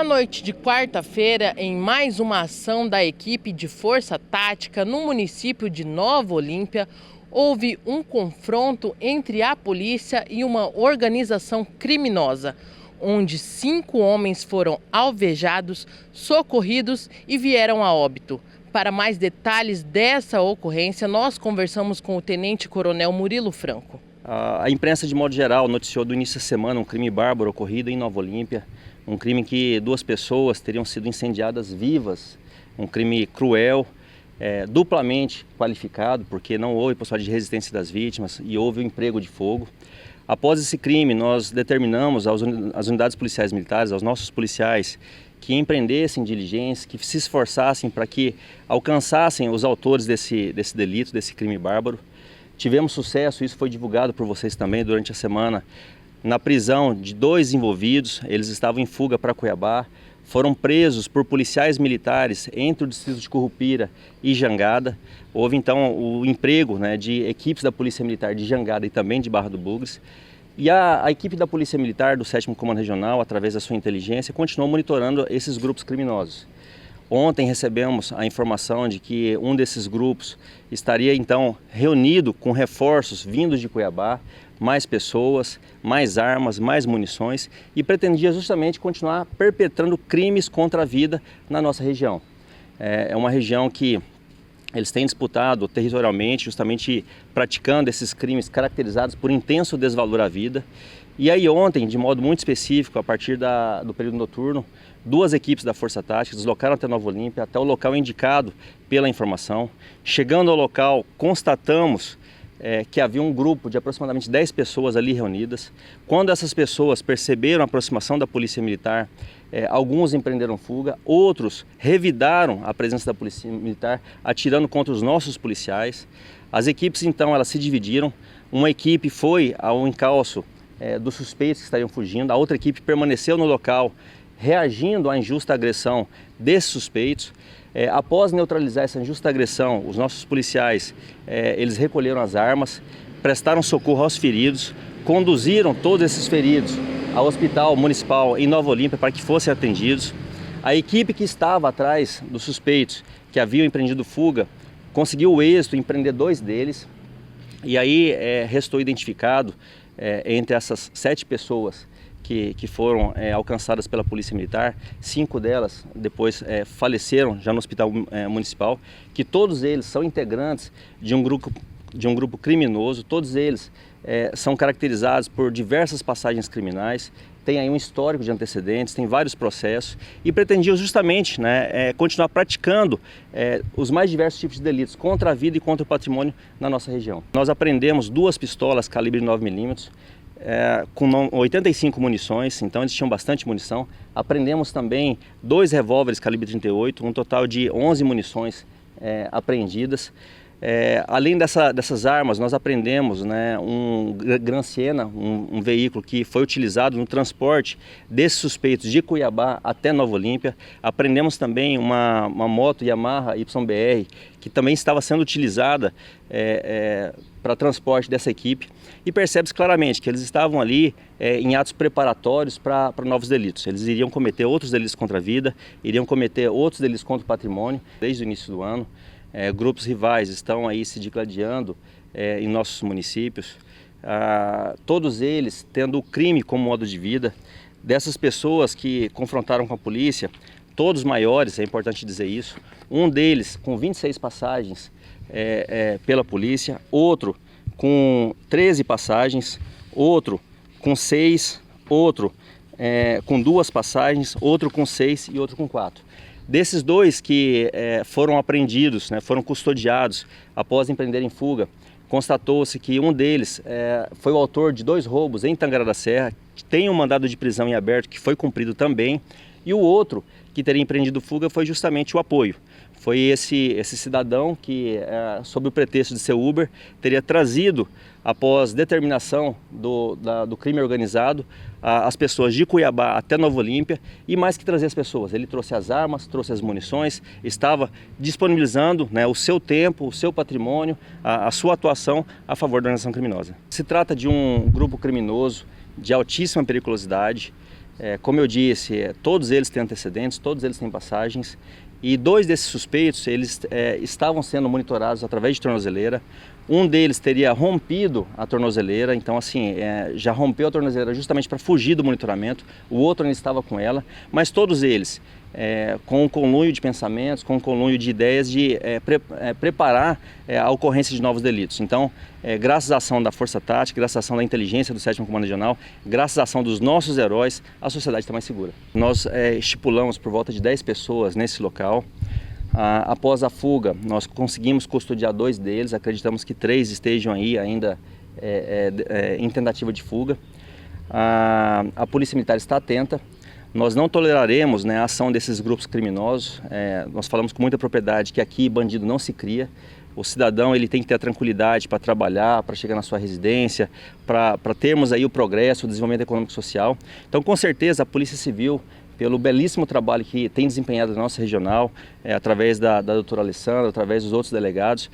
Na noite de quarta-feira, em mais uma ação da equipe de Força Tática no município de Nova Olímpia, houve um confronto entre a polícia e uma organização criminosa, onde 5 homens foram alvejados, socorridos e vieram a óbito. Para mais detalhes dessa ocorrência, nós conversamos com o Tenente-Coronel Murilo Franco. A imprensa, de modo geral, noticiou do início da semana um crime bárbaro ocorrido em Nova Olímpia. Um crime que 2 pessoas teriam sido incendiadas vivas. Um crime cruel, duplamente qualificado, porque não houve possibilidade de resistência das vítimas e houve o emprego de fogo. Após esse crime, nós determinamos às unidades policiais militares, aos nossos policiais, que empreendessem diligências, que se esforçassem para que alcançassem os autores desse delito, desse crime bárbaro. Tivemos sucesso, isso foi divulgado por vocês também durante a semana, na prisão de 2 envolvidos. Eles estavam em fuga para Cuiabá, foram presos por policiais militares entre o distrito de Currupira e Jangada. Houve então o emprego de equipes da Polícia Militar de Jangada e também de Barra do Bugres. E a equipe da Polícia Militar do 7º Comando Regional, através da sua inteligência, continuou monitorando esses grupos criminosos. Ontem recebemos a informação de que um desses grupos estaria então reunido com reforços vindos de Cuiabá, mais pessoas, mais armas, mais munições, e pretendia justamente continuar perpetrando crimes contra a vida na nossa região. É uma região que eles têm disputado territorialmente, justamente praticando esses crimes caracterizados por intenso desvalor à vida. E aí ontem, de modo muito específico, a partir do período noturno, 2 equipes da Força Tática deslocaram até Nova Olímpia, até o local indicado pela informação. Chegando ao local, constatamos que havia um grupo de aproximadamente 10 pessoas ali reunidas. Quando essas pessoas perceberam a aproximação da Polícia Militar, alguns empreenderam fuga, outros revidaram a presença da Polícia Militar, atirando contra os nossos policiais. As equipes então elas se dividiram, uma equipe foi ao encalço dos suspeitos que estariam fugindo, a outra equipe permaneceu no local, reagindo à injusta agressão desses suspeitos. Após neutralizar essa injusta agressão, os nossos policiais, eles recolheram as armas, prestaram socorro aos feridos, conduziram todos esses feridos ao Hospital Municipal em Nova Olímpia para que fossem atendidos. A equipe que estava atrás dos suspeitos, que haviam empreendido fuga, conseguiu o êxito em prender 2 deles. E aí restou identificado entre essas 7 pessoas que foram alcançadas pela Polícia Militar, 5 delas depois faleceram já no Hospital Municipal, que todos eles são integrantes de um grupo criminoso. Todos eles são caracterizados por diversas passagens criminais, tem aí um histórico de antecedentes, tem vários processos e pretendiam justamente continuar praticando os mais diversos tipos de delitos contra a vida e contra o patrimônio na nossa região. Nós apreendemos 2 pistolas calibre 9mm, com 85 munições, então eles tinham bastante munição. Apreendemos também 2 revólveres calibre 38, um total de 11 munições apreendidas. Além dessas armas, nós apreendemos um Gran Siena, um veículo que foi utilizado no transporte desses suspeitos de Cuiabá até Nova Olímpia. Apreendemos também uma moto Yamaha YBR, que também estava sendo utilizada para transporte dessa equipe. E percebe-se claramente que eles estavam ali em atos preparatórios para novos delitos. Eles iriam cometer outros delitos contra a vida, iriam cometer outros delitos contra o patrimônio desde o início do ano. Grupos rivais estão aí se digladiando em nossos municípios, todos eles tendo o crime como modo de vida. Dessas pessoas que confrontaram com a polícia, todos maiores, é importante dizer isso, um deles com 26 passagens pela polícia, outro com 13 passagens, outro com 6, outro com 2 passagens, outro com 6 e outro com 4. Desses 2 que foram apreendidos, foram custodiados após empreenderem fuga, constatou-se que um deles foi o autor de 2 roubos em Tangará da Serra, que tem um mandado de prisão em aberto que foi cumprido também, e o outro que teria empreendido fuga foi justamente o apoio. Foi esse cidadão que, sob o pretexto de ser Uber, teria trazido, após determinação do crime organizado, as pessoas de Cuiabá até Nova Olímpia. E mais que trazer as pessoas, ele trouxe as armas, trouxe as munições, estava disponibilizando o seu tempo, o seu patrimônio, a sua atuação a favor da organização criminosa. Se trata de um grupo criminoso de altíssima periculosidade, Como eu disse, todos eles têm antecedentes, todos eles têm passagens. E 2 desses suspeitos, eles estavam sendo monitorados através de tornozeleira. Um deles teria rompido a tornozeleira, então assim, já rompeu a tornozeleira justamente para fugir do monitoramento. O outro ainda estava com ela, mas todos eles com um conluio de pensamentos, com um conluio de ideias de preparar a ocorrência de novos delitos. Então, graças à ação da Força Tática, graças à ação da inteligência do 7º Comando Regional, graças à ação dos nossos heróis, a sociedade está mais segura. Nós estipulamos por volta de 10 pessoas nesse local. Após a fuga, nós conseguimos custodiar 2 deles, acreditamos que 3 estejam aí ainda em tentativa de fuga. A Polícia Militar está atenta. Nós não toleraremos, a ação desses grupos criminosos. Nós falamos com muita propriedade que aqui bandido não se cria. O cidadão ele tem que ter a tranquilidade para trabalhar, para chegar na sua residência, para termos aí o progresso, o desenvolvimento econômico e social. Então, com certeza, a Polícia Civil, pelo belíssimo trabalho que tem desempenhado na nossa regional, através da doutora Alessandra, através dos outros delegados,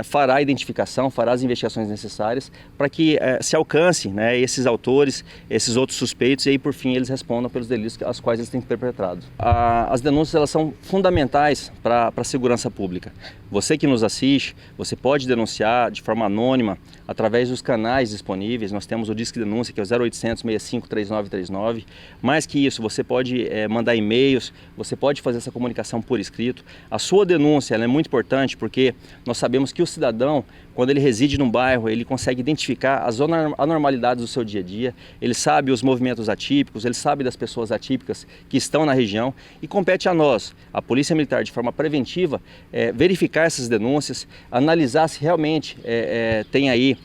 fará a identificação, fará as investigações necessárias para que se alcance esses autores, esses outros suspeitos, e aí por fim eles respondam pelos delitos aos quais eles têm perpetrado. As denúncias elas são fundamentais para a segurança pública. Você que nos assiste, você pode denunciar de forma anônima através dos canais disponíveis. Nós temos o Disque Denúncia, que é o 0800 65 3939. Mais que isso, você pode mandar e-mails, você pode fazer essa comunicação por escrito. A sua denúncia ela é muito importante porque nós sabemos que o cidadão, quando ele reside num bairro, ele consegue identificar as anormalidades do seu dia a dia, ele sabe os movimentos atípicos, ele sabe das pessoas atípicas que estão na região e compete a nós, a Polícia Militar, de forma preventiva, verificar essas denúncias, analisar se realmente tem aí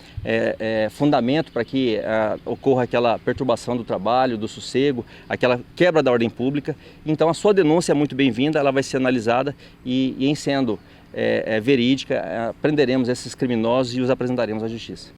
fundamento para que ocorra aquela perturbação do trabalho, do sossego, aquela quebra da ordem pública. Então a sua denúncia é muito bem-vinda, ela vai ser analisada e em sendo verídica, prenderemos esses criminosos e os apresentaremos à justiça.